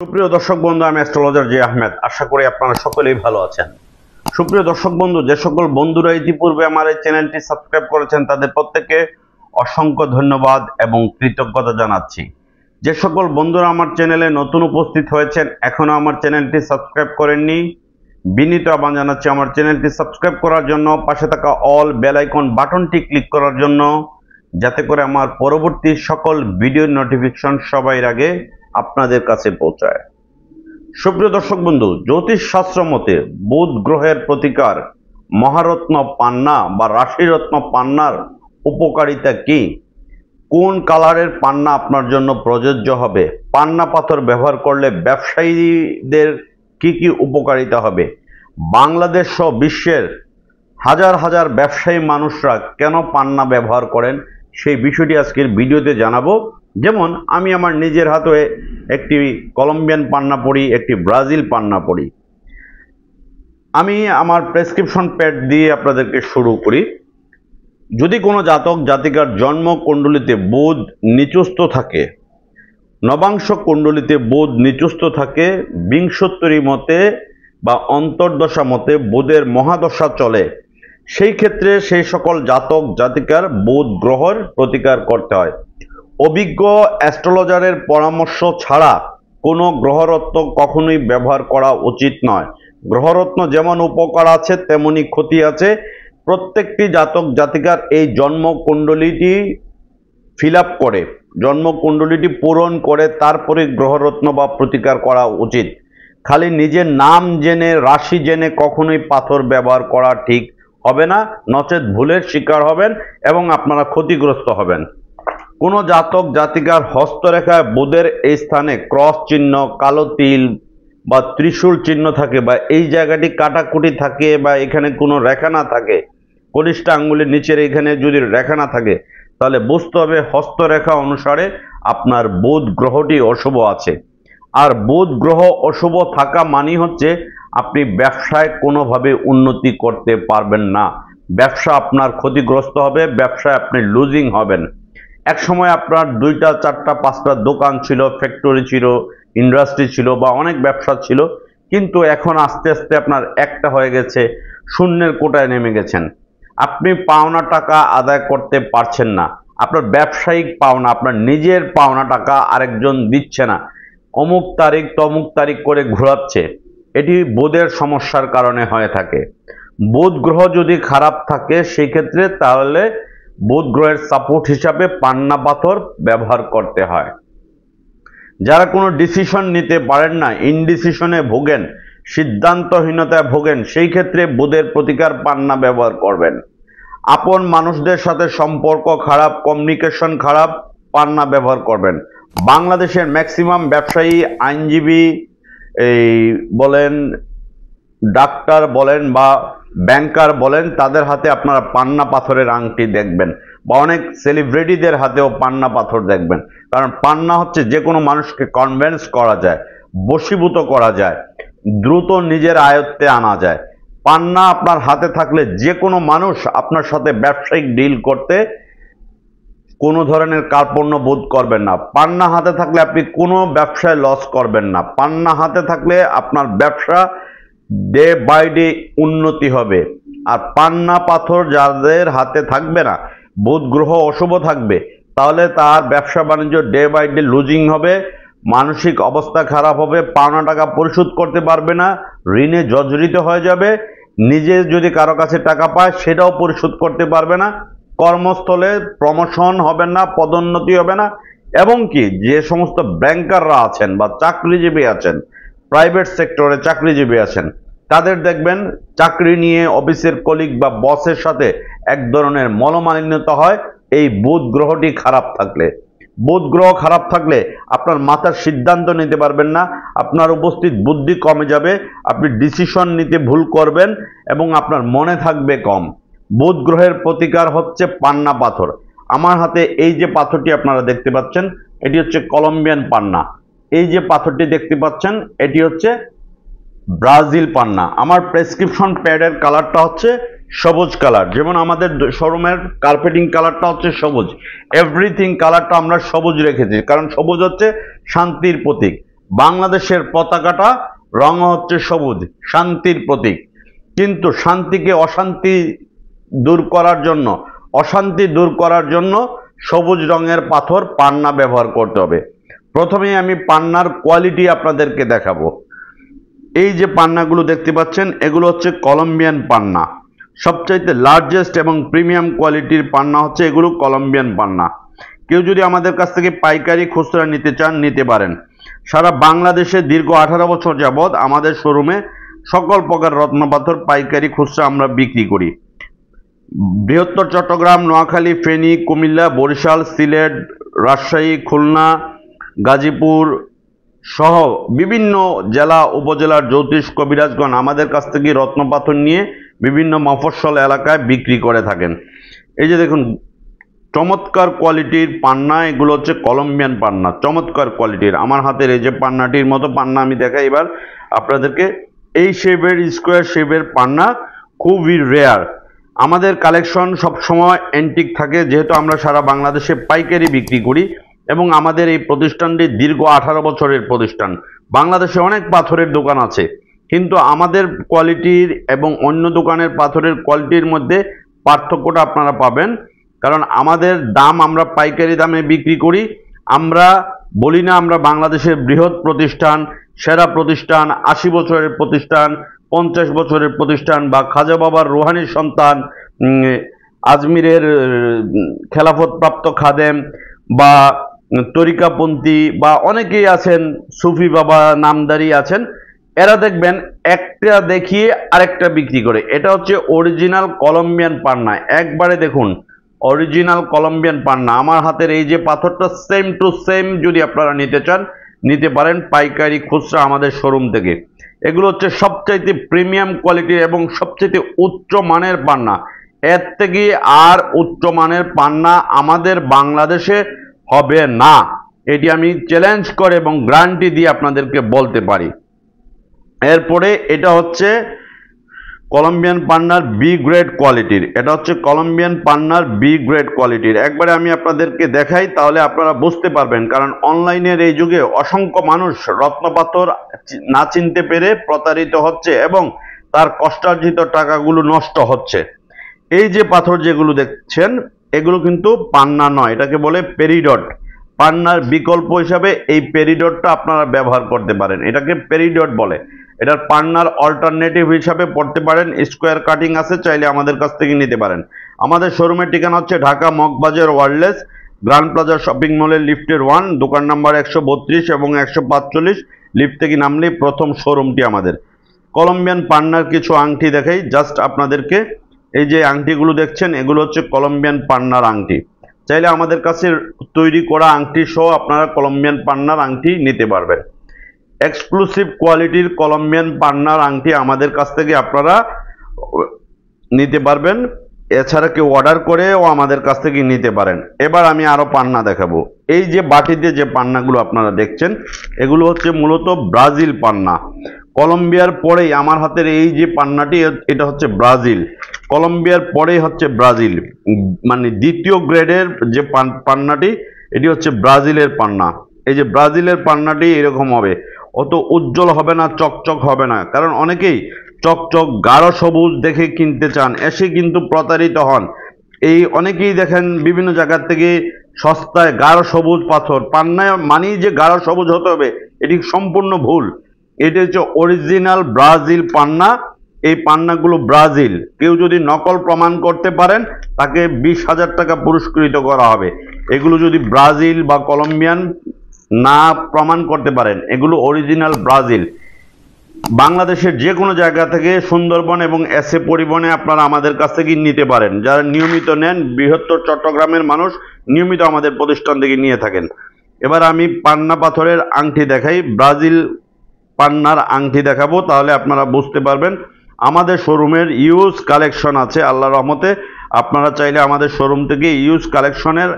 সুপ্রিয় দর্শক বন্ধু, আমি অ্যাস্ট্রোলজার জি আহমেদ। আশা করি আপনারা সকলেই ভালো আছেন। সুপ্রিয় দর্শক বন্ধু, যে সকল বন্ধুরা ইতিপূর্বে আমার এই চ্যানেলটি সাবস্ক্রাইব করেছেন তাদের প্রত্যেককে অসংখ্য ধন্যবাদ এবং কৃতজ্ঞতা জানাচ্ছি। যে সকল বন্ধুরা আমার চ্যানেলে নতুন উপস্থিত হয়েছেন, এখনো আমার চ্যানেলটি সাবস্ক্রাইব করেননি, বিনীত আহ্বান জানাচ্ছি আমার চ্যানেলটি সাবস্ক্রাইব করার জন্য, পাশে থাকা অল বেল আইকন বাটনটি ক্লিক করার জন্য, যাতে করে আমার পরবর্তী সকল ভিডিওর নোটিফিকেশন সবার আগে আপনাদের কাছে পৌঁছায়। সুপ্রিয় দর্শক বন্ধু, জ্যোতিষ শাস্ত্র মতে বুধ গ্রহের প্রতিকার মহারত্ন পান্না বা রাশিরত্ন পান্নার উপকারিতা কি, কোন কালারের পান্না আপনার জন্য প্রযোজ্য হবে, পান্না পাথর ব্যবহার করলে ব্যবসায়ীদের কি কি উপকারিতা হবে, বাংলাদেশ সহ বিশ্বের হাজার হাজার ব্যবসায়ী মানুষরা কেন পান্না ব্যবহার করেন, সেই বিষয়টি আজকের ভিডিওতে জানাবো। যেমন আমি আমার নিজের হাতে একটি কলম্বিয়ান পান্না পড়ি, একটি ব্রাজিল পান্না পড়ি। আমি আমার প্রেসক্রিপশন প্যাড দিয়ে আপনাদেরকে শুরু করি। যদি কোনো জাতক জাতিকার জন্ম কুণ্ডলিতে বুধ নিচস্থ থাকে, নবাংশ কুণ্ডলিতে বুধ নিচস্থ থাকে, বিংশোত্তরী মতে বা অন্তর্দশা মতে বুধের মহাদশা চলে, সেই ক্ষেত্রে সেই সকল জাতক জাতিকার বুধ গ্রহের প্রতিকার করতে হয়। অভিজ্ঞ অ্যাস্ট্রোলজারের পরামর্শ ছাড়া কোনো গ্রহরত্ন কখনোই ব্যবহার করা উচিত নয়। গ্রহরত্ন যেমন উপকার আছে তেমনি ক্ষতি আছে। প্রত্যেকটি জাতক জাতিকার এই জন্মকুণ্ডলীটি ফিল আপ করে, জন্মকুণ্ডলীটি পূরণ করে তারপরে গ্রহরত্ন বা প্রতিকার করা উচিত। খালি নিজের নাম জেনে রাশি জেনে কখনোই পাথর ব্যবহার করা ঠিক হবে না, নচেত ভুলের শিকার হবেন এবং আপনারা ক্ষতিগ্রস্ত হবেন। কোনো জাতক জাতিকার হস্তরেখায় বুধের এই স্থানে ক্রস চিহ্ন, কালো তিল বা ত্রিশূল চিহ্ন থাকে, বা এই জায়গাটি কাটাকুটি থাকে, বা এখানে কোনো রেখা না থাকে, কনিষ্ঠ আঙ্গুলের নিচের এখানে যদি রেখা না থাকে, তাহলে বুঝতে হবে হস্তরেখা অনুসারে আপনার বুধ গ্রহটি অশুভ আছে। আর বুধ গ্রহ অশুভ থাকা মানে হচ্ছে আপনি ব্যবসায় কোনোভাবে উন্নতি করতে পারবেন না, ব্যবসা আপনার ক্ষতিগ্রস্ত হবে, ব্যবসায় আপনি লুজিং হবেন। এক সময় আপনার 2টা 4টা 5টা দোকান ছিল, ফ্যাক্টরি ছিল, ইন্ডাস্ট্রি ছিল, বা অনেক ব্যবসা ছিল, কিন্তু এখন আস্তে আস্তে আপনার একটা হয়ে গেছে, শূন্যের কোটায় নেমে গেছেন। আপনি পাওনা টাকা আদায় করতে পারছেন না, আপনার ব্যবসায়িক পাওনা, আপনার নিজের পাওনা টাকা আরেকজন দিচ্ছে না, অমুক তারিখ তমুক তারিখ করে ঘোরাচ্ছে। এটি বুধের সমস্যার কারণে হয়ে থাকে। বুধ গ্রহ যদি খারাপ থাকে সেই ক্ষেত্রে তাহলে বুধ গ্রহের সাপোর্ট হিসাবে পান্না পাথর ব্যবহার করতে হয়। যারা কোনো ডিসিশন নিতে পারেন না, ইনডিসিশনে ভোগেন, সিদ্ধান্তহীনতায় ভোগেন, সেই ক্ষেত্রে বুধের প্রতিকার পান্না ব্যবহার করবেন। আপন মানুষদের সাথে সম্পর্ক খারাপ, কমিউনিকেশন খারাপ, পান্না ব্যবহার করবেন। বাংলাদেশের ম্যাক্সিমাম ব্যবসায়ী, আইনজীবী বলেন, ডাক্তার বলেন বা ব্যাংকার বলেন, তাদের হাতে আপনারা পান্না পাথরের আংটি দেখবেন, বা অনেক সেলিব্রিটিদের হাতেও পান্না পাথর দেখবেন। কারণ পান্না হচ্ছে যে কোনো মানুষকে কনভিন্স করা যায়, বশীভূত করা যায়, দ্রুত নিজের আয়ত্তে আনা যায়। পান্না আপনার হাতে থাকলে যে কোনো মানুষ আপনার সাথে ব্যবসায়িক ডিল করতে কোনো ধরনের কার্পণ্য বোধ করবেন না। পান্না হাতে থাকলে আপনি কোনো ব্যবসায় লস করবেন না। পান্না হাতে থাকলে আপনার ব্যবসা ডে বাই ডে উন্নতি হবে। আর পান্না পাথর যাদের হাতে থাকবে না, বুধ গ্রহ অশুভ থাকবে, তাহলে তার ব্যবসা বাণিজ্য ডে বাই ডে লুজিং হবে, মানসিক অবস্থা খারাপ হবে, পাওনা টাকা পরিশোধ করতে পারবে না, ঋণে জর্জরিত হয়ে যাবে, নিজে যদি কারো কাছে টাকা পায় সেটাও পরিশোধ করতে পারবে না, কর্মস্থলে প্রমোশন হবে না, পদোন্নতি হবে না, এবং কি যে সমস্ত ব্যাংকাররা আছেন বা চাকরিজীবী আছেন, প্রাইভেট সেক্টরে চাকরিজীবী আছেন, তাদের দেখবেন চাকরি নিয়ে অফিসের কলিগ বা বসের সাথে এক ধরনের মনোমালিন্যতা হয় এই বুধ গ্রহটি খারাপ থাকলে। বুধ গ্রহ খারাপ থাকলে আপনার মাথার সিদ্ধান্ত নিতে পারবেন না, আপনার উপস্থিত বুদ্ধি কমে যাবে, আপনি ডিসিশন নিতে ভুল করবেন এবং আপনার মনে থাকবে কম। বুধ গ্রহের প্রতিকার হচ্ছে পান্না পাথর। আমার হাতে এই যে পাথরটি আপনারা দেখতে পাচ্ছেন, এটি হচ্ছে কলম্বিয়ান পান্না। এই যে পাথরটি দেখতে পাচ্ছেন, এটি হচ্ছে ব্রাজিল পান্না। আমার প্রেসক্রিপশন প্যাডের কালারটা হচ্ছে সবুজ কালার, যেমন আমাদের শোরুমের কার্পেটিং কালারটা হচ্ছে সবুজ। এভরিথিং কালারটা আমরা সবুজ রেখেছি, কারণ সবুজ হচ্ছে শান্তির প্রতীক। বাংলাদেশের পতাকাটা রং হচ্ছে সবুজ, শান্তির প্রতীক। কিন্তু শান্তিকে অশান্তি দূর করার জন্য সবুজ রঙের পাথর পান্না ব্যবহার করতে হবে। প্রথমেই আমি পান্নার কোয়ালিটি আপনাদেরকে দেখাবো। এই যে পান্নাগুলো দেখতে পাচ্ছেন, এগুলো হচ্ছে কলম্বিয়ান পান্না। সবচাইতে লার্জেস্ট এবং প্রিমিয়াম কোয়ালিটির পান্না হচ্ছে এগুলো কলম্বিয়ান পান্না। কেউ যদি আমাদের কাছ থেকে পাইকারি খুচরা নিতে চান, নিতে পারেন। সারা বাংলাদেশে দীর্ঘ 18 বছর যাবৎ আমাদের শোরুমে সকল প্রকার রত্নপাথর পাইকারি খুচরা আমরা বিক্রি করি। বৃহত্তর চট্টগ্রাম, নোয়াখালী, ফেনী, কুমিল্লা, বরিশাল, সিলেট, রাজশাহী, খুলনা, গাজীপুর সহ বিভিন্ন জেলা উপজেলার জ্যোতিষ কবিরাজগণ আমাদের কাছ থেকে রত্নপাথর নিয়ে বিভিন্ন মফস্বল এলাকায় বিক্রি করে থাকেন। এই যে দেখুন, চমৎকার কোয়ালিটির পান্না, এগুলো হচ্ছে কলম্বিয়ান পান্না, চমৎকার কোয়ালিটির। আমার হাতের এই যে পান্নাটির মতো পান্না আমি দেখাই এবার আপনাদেরকে। এই শেপের, স্কোয়ার শেপের পান্না খুবই রেয়ার। আমাদের কালেকশন সবসময় অ্যান্টিক থাকে, যেহেতু আমরা সারা বাংলাদেশে পাইকারি বিক্রি করি এবং আমাদের এই প্রতিষ্ঠানটি দীর্ঘ 18 বছরের প্রতিষ্ঠান। বাংলাদেশে অনেক পাথরের দোকান আছে, কিন্তু আমাদের কোয়ালিটির এবং অন্য দোকানের পাথরের কোয়ালিটির মধ্যে পার্থক্যটা আপনারা পাবেন। কারণ আমাদের দাম, আমরা পাইকারি দামে বিক্রি করি। আমরা বলি না আমরা বাংলাদেশের বৃহৎ প্রতিষ্ঠান, সেরা প্রতিষ্ঠান, 80 বছরের প্রতিষ্ঠান, 50 বছরের প্রতিষ্ঠান, বা খাজা বাবার রুহানির সন্তান, আজমিরের খেলাফতপ্রাপ্ত খাদেম, বা তরিকাপন্থী, বা অনেকেই আছেন সুফি বাবা নামদারি আছেন। এরা দেখবেন একটা দেখিয়ে আরেকটা বিক্রি করে। এটা হচ্ছে অরিজিনাল কলম্বিয়ান পান্না। একবারে দেখুন, অরিজিনাল কলম্বিয়ান পান্না। আমার হাতের এই যে পাথরটা সেম টু সেম যদি আপনারা নিতে চান, নিতে পারেন পাইকারি খুচরা আমাদের শোরুম থেকে। এগুলো হচ্ছে সবচাইতে প্রিমিয়াম কোয়ালিটির এবং সবচাইতে উচ্চ মানের পান্না। এর থেকে আর উচ্চ মানের পান্না আমাদের বাংলাদেশে হবে না, এটি আমি চ্যালেঞ্জ করে এবং গ্যারান্টি দিয়ে আপনাদেরকে বলতে পারি। এরপরে এটা হচ্ছে কলম্বিয়ান পান্নার বি গ্রেড কোয়ালিটির। এটা হচ্ছে কলম্বিয়ান পান্নার বি গ্রেড কোয়ালিটির। একবারে আমি আপনাদেরকে দেখাই, তাহলে আপনারা বুঝতে পারবেন। কারণ অনলাইনের এই যুগে অসংখ্য মানুষ রত্নপাথর না চিনতে পেরে প্রতারিত হচ্ছে এবং তার কষ্টার্জিত টাকাগুলো নষ্ট হচ্ছে। এই যে পাথর যেগুলো দেখছেন, এগুলো কিন্তু পান্না নয়, এটাকে বলে পেরিডট। পান্নার বিকল্প হিসাবে এই পেরিডটটা আপনারা ব্যবহার করতে পারেন, এটাকে পেরিডট বলে। এটার পান্নার অল্টারনেটিভ হিসাবে পড়তে পারেন। স্কোয়ার কাটিং আছে, চাইলে আমাদের কাছ থেকে নিতে পারেন। আমাদের শোরুমের ঠিকানা হচ্ছে Dhaka Moghbazar wireless grand plaza shopping মলের লিফটের 1, দোকান নাম্বার 132 এবং 145। লিফট থেকে নামলেই প্রথম শোরুমটি আমাদের। কলম্বিয়ান পান্নার কিছু আংটি দেখাই জাস্ট আপনাদেরকে। এই যে আংটিগুলো দেখছেন, এগুলো হচ্ছে কলম্বিয়ান পান্নার আংটি। চাইলে আমাদের কাছে তৈরি করা আংটি সহ আপনারা কলম্বিয়ান পান্নার আংটি নিতে পারবেন। এক্সক্লুসিভ কোয়ালিটির কলম্বিয়ান পান্নার আংটি আমাদের কাছ থেকে আপনারা নিতে পারবেন। এছাড়া কেউ অর্ডার করেও আমাদের কাছ থেকে নিতে পারেন। এবার আমি আরো পান্না দেখাবো। এই যে বাটিতে যে পান্নাগুলো আপনারা দেখছেন, এগুলো হচ্ছে মূলত ব্রাজিল পান্না। কলম্বিয়ার পরেই আমার হাতের এই যে পান্নাটি, এটা হচ্ছে ব্রাজিল। কলম্বিয়ার পরেই হচ্ছে ব্রাজিল, মানে দ্বিতীয় গ্রেডের যে পান্নাটি, এটি হচ্ছে ব্রাজিলের পান্না। এই যে ব্রাজিলের পান্নাটি এরকম হবে, অত উজ্জ্বল হবে না, চকচক হবে না। কারণ অনেকেই চকচক গাঢ় সবুজ দেখে কিনতে চান, এসে কিন্তু প্রতারিত হন। এই অনেকেই দেখেন বিভিন্ন জায়গা থেকে সস্তায় গাঢ় সবুজ পাথর পান্নায় মানেই যে গাঢ় সবুজ হতে হবে, এটি সম্পূর্ণ ভুল। এটি হচ্ছে অরিজিনাল ব্রাজিল পান্না। এই পান্নাগুলো ব্রাজিল। কেউ যদি নকল প্রমাণ করতে পারেন, তাকে 20,000 টাকা পুরস্কৃত করা হবে। এগুলো যদি ব্রাজিল বা কলম্বিয়ান না প্রমাণ করতে পারেন, এগুলো অরিজিনাল ব্রাজিল। বাংলাদেশের যে কোনো জায়গা থেকে সুন্দরবন এবং এসএ পরিবহনে আপনারা আমাদের কাছ থেকে নিতে পারেন। যারা নিয়মিত নেন, বৃহত্তর চট্টগ্রামের মানুষ নিয়মিত আমাদের প্রতিষ্ঠান থেকে নিয়ে থাকেন। এবার আমি পান্না পাথরের আংটি দেখাই, ব্রাজিল পান্নার আংটি দেখাবো, তাহলে আপনারা বুঝতে পারবেন। আমাদের শোরুমের ইউজ কালেকশন আছে আল্লাহর রহমতে। আপনারা চাইলে আমাদের শোরুম থেকে ইউজ কালেকশনের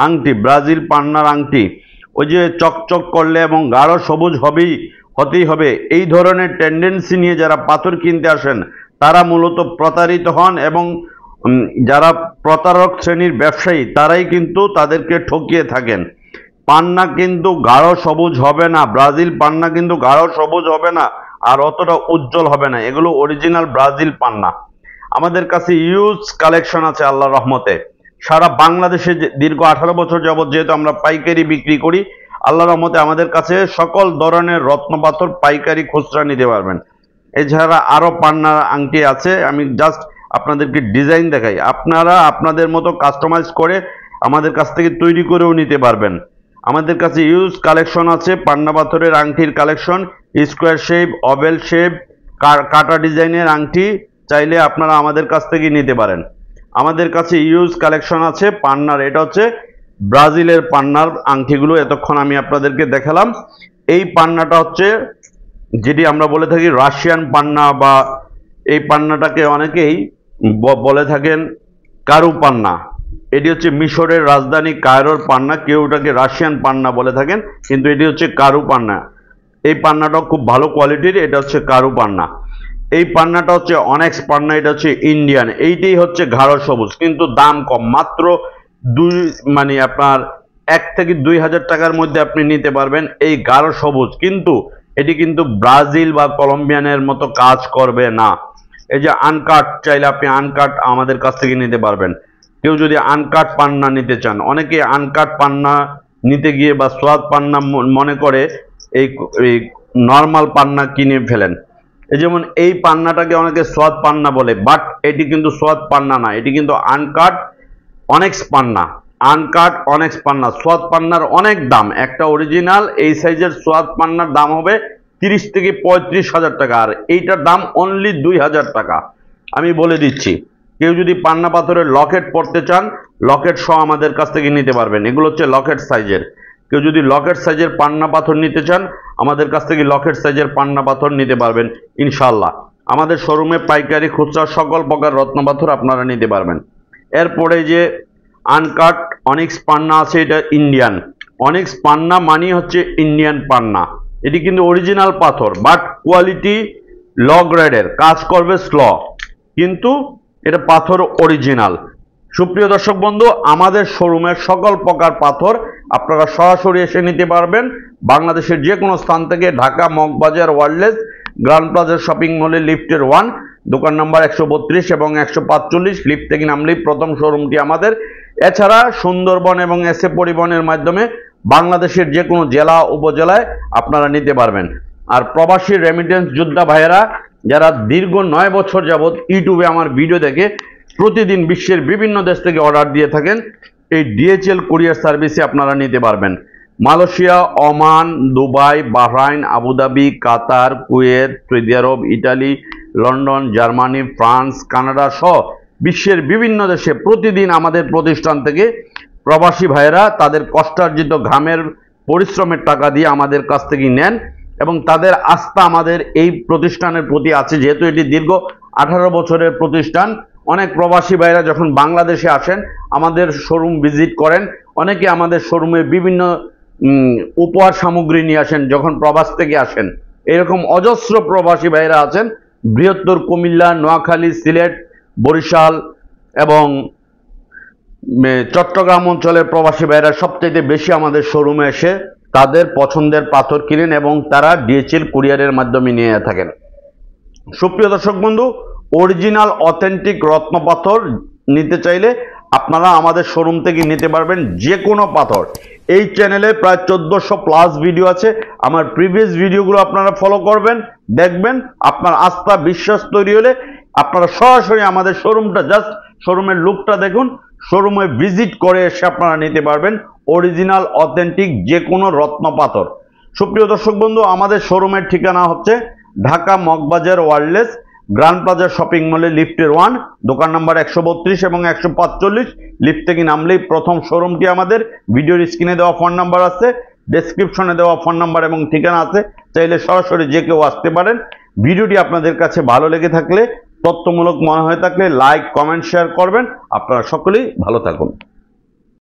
আংটি, ব্রাজিল পান্নার আংটি, ওই যে চকচক করলে এবং গাঢ় সবুজ হতেই হবে, এই ধরনের টেন্ডেন্সি নিয়ে যারা পাথর কিনতে আসেন, তারা মূলত প্রতারিত হন। এবং যারা প্রতারক শ্রেণীর ব্যবসায়ী, তারাই কিন্তু তাদেরকে ঠকিয়ে থাকেন। পান্না কিন্তু গাঢ় সবুজ হবে না, ব্রাজিল পান্না কিন্তু গাঢ় সবুজ হবে না আর অতটা উজ্জ্বল হবে না, এগুলো অরিজিনাল ব্রাজিল পান্না। আমাদের কাছে ইউজ কালেকশন আছে আল্লাহর রহমতে। সারা বাংলাদেশে দীর্ঘ 18 বছর যাবত যেহেতু আমরা পাইকারি বিক্রি করি, আল্লাহর রহমতে আমাদের কাছে সকল ধরনের রত্ন পাথর পাইকারি খুচরা নিতে পারবেন। এছাড়া আরো পান্নার আংটি আছে, আমি জাস্ট আপনাদেরকে ডিজাইন দেখাই, আপনারা আপনাদের মতো কাস্টমাইজ করে আমাদের কাছ থেকে তৈরি করেও নিতে পারবেন। আমাদের কাছে ইউজ কালেকশন আছে, পান্না পাথরের আংটির collection, square shape, oval shape, কাটা ডিজাইনের আংটি চাইলে আপনারা আমাদের কাছ থেকে নিতে পারেন। আমাদের কাছে ইউজ কালেকশন আছে পান্নার, এটা হচ্ছে ব্রাজিলের পান্নার আংটিগুলো এতক্ষণ আমি আপনাদেরকে দেখালাম। এই পান্নাটা হচ্ছে যেটি আমরা বলে থাকি রাশিয়ান পান্না, বা এই পান্নাটাকে অনেকেই বলে থাকেন কারু পান্না। এটি হচ্ছে মিশরের রাজধানী কায়রোর পান্না, কেউ এটাকে রাশিয়ান পান্না বলে থাকেন, কিন্তু এটি হচ্ছে কারু পান্না। এই পান্নাটা খুব ভালো কোয়ালিটির, এটা হচ্ছে কারু পান্না। এই পান্নাটা হচ্ছে অনেক্স পান্না, এটা হচ্ছে ইন্ডিয়ান। এইটাই হচ্ছে গাঢ় সবুজ, কিন্তু দাম কম, মাত্র আপনার 1 থেকে 2 হাজার টাকার মধ্যে আপনি নিতে পারবেন এই গাঢ় সবুজ। কিন্তু এটি কিন্তু ব্রাজিল বা কলম্বিয়ানের মতো কাজ করবে না। এই যে আনকাট, চাইলে আপনি আনকাট আমাদের কাছ থেকে নিতে পারবেন। কেউ যদি আনকাট পান্না নিতে চান, অনেকে আনকাট পান্না নিতে গিয়ে বা সোয়াদ পান্না মনে করে এই নর্মাল পান্না কিনে ফেলেন। এই যেমন এই পান্নাটাকে অনেকে সোয়াদ পান্না বলে, বাট এটি কিন্তু সোয়াদ পান্না না, এটি কিন্তু আনকাট অনেক্স পান্না। আনকাট অনেক্স পান্না, সোয়াদ পান্নার অনেক দাম। একটা অরিজিনাল এই সাইজের সোয়াদ পান্নার দাম হবে 30 থেকে 35 হাজার টাকা, আর এইটার দাম অনলি 2000 টাকা। আমি বলে দিচ্ছি, কেউ যদি পান্না পাথরের লকেট পড়তে চান, লকেট সহ আমাদের কাছ থেকে নিতে পারবেন। এগুলো হচ্ছে লকেট সাইজের। কেউ যদি লকেট সাইজের পান্না পাথর নিতে চান, আমাদের কাছ থেকে লকেট সাইজের পান্না পাথর নিতে পারবেন ইনশাল্লাহ। আমাদের শোরুমে পাইকারি খুচরা সকল প্রকার রত্ন পাথর আপনারা নিতে পারবেন। এরপরে যে আনকাট অনিক্স পান্না আছে, এটা ইন্ডিয়ান। অনিক্স পান্না মানে হচ্ছে ইন্ডিয়ান পান্না। এটি কিন্তু অরিজিনাল পাথর, বাট কোয়ালিটি ল গ্রেডের, কাজ করবে স্ল, কিন্তু এটা পাথর অরিজিনাল। সুপ্রিয় দর্শক বন্ধু, আমাদের শোরুমের সকল প্রকার পাথর আপনারা সরাসরি এসে নিতে পারবেন বাংলাদেশের যে কোনো স্থান থেকে। Dhaka Moghbazar wireless grand plaza shopping মলে লিফটের 1, দোকান নাম্বার 132 এবং 145, লিফট থেকে নামলেই প্রথম শোরুমটি আমাদের। এছাড়া সুন্দরবন এবং এসএ পরিবহনের মাধ্যমে বাংলাদেশের যে কোনো জেলা উপজেলায় আপনারা নিতে পারবেন। আর প্রবাসী রেমিটেন্স যোদ্ধা ভাইয়েরা যারা দীর্ঘ 9 বছর যাবৎ ইউটিউবে আমার ভিডিও দেখে প্রতিদিন বিশ্বের বিভিন্ন দেশ থেকে অর্ডার দিয়ে থাকেন, এই ডিএচএল কুরিয়ার সার্ভিসে আপনারা নিতে পারবেন। Malaysia, Oman, Dubai, Bahrain, Abu Dhabi, Qatar, Kuwait, Saudi Arab, Italy, London, Germany, France, Canada সহ বিশ্বের বিভিন্ন দেশে প্রতিদিন আমাদের প্রতিষ্ঠান থেকে প্রবাসী ভাইয়েরা তাদের কষ্টার্জিত ঘামের পরিশ্রমের টাকা দিয়ে আমাদের কাছ থেকে নেন, এবং তাদের আস্থা আমাদের এই প্রতিষ্ঠানের প্রতি আছে। যেহেতু এটি দীর্ঘ 18 বছরের প্রতিষ্ঠান, অনেক প্রবাসী ভাইরা যখন বাংলাদেশে আসেন আমাদের শোরুম ভিজিট করেন, অনেকে আমাদের শোরুমে বিভিন্ন উপহার সামগ্রী নিয়ে আসেন যখন প্রবাস থেকে আসেন। এরকম অজস্র প্রবাসী ভাইরা আছেন বৃহত্তর কুমিল্লা, নোয়াখালী, সিলেট, বরিশাল এবং চট্টগ্রাম অঞ্চলের প্রবাসী ভাইরা সবচেয়ে বেশি আমাদের শোরুমে এসে তাদের পছন্দের পাথর কিনেন এবং তারা ডিএচএল কুরিয়ারের মাধ্যমে নিয়ে থাকেন। সুপ্রিয় দর্শক বন্ধু, অরিজিনাল অথেন্টিক রত্ন পাথর নিতে চাইলে আপনারা আমাদের শোরুম থেকে নিতে পারবেন যে কোনো পাথর। এই চ্যানেলে প্রায় 1400+ ভিডিও আছে, আমার প্রিভিয়াস ভিডিওগুলো আপনারা ফলো করবেন, দেখবেন। আপনার আস্থা বিশ্বাস তৈরি হলে আপনারা সরাসরি আমাদের শোরুমটা, জাস্ট শোরুমের লুকটা দেখুন, শোরুমে ভিজিট করে এসে আপনারা নিতে পারবেন অরিজিনাল অথেন্টিক যে কোনো রত্ন পাথর। সুপ্রিয় দর্শক বন্ধু, আমাদের শোরুমের ঠিকানা হচ্ছে Dhaka Moghbazar wireless grand plaza shopping মলে লিফটের 1, দোকান নাম্বার 132 এবং 145, লিফট থেকে নামলেই প্রথম শোরুমটি আমাদের। ভিডিওর স্ক্রিনে দেওয়া ফোন নাম্বার আছে, ডেসক্রিপশনে দেওয়া ফোন নাম্বার এবং ঠিকানা আছে, চাইলে সরাসরি যে কেউ আসতে পারেন। ভিডিওটি আপনাদের কাছে ভালো লেগে থাকলে, তথ্যমূলক মনে হয়ে থাকলে লাইক, কমেন্ট, শেয়ার করবেন। আপনারা সকলেই ভালো থাকুন।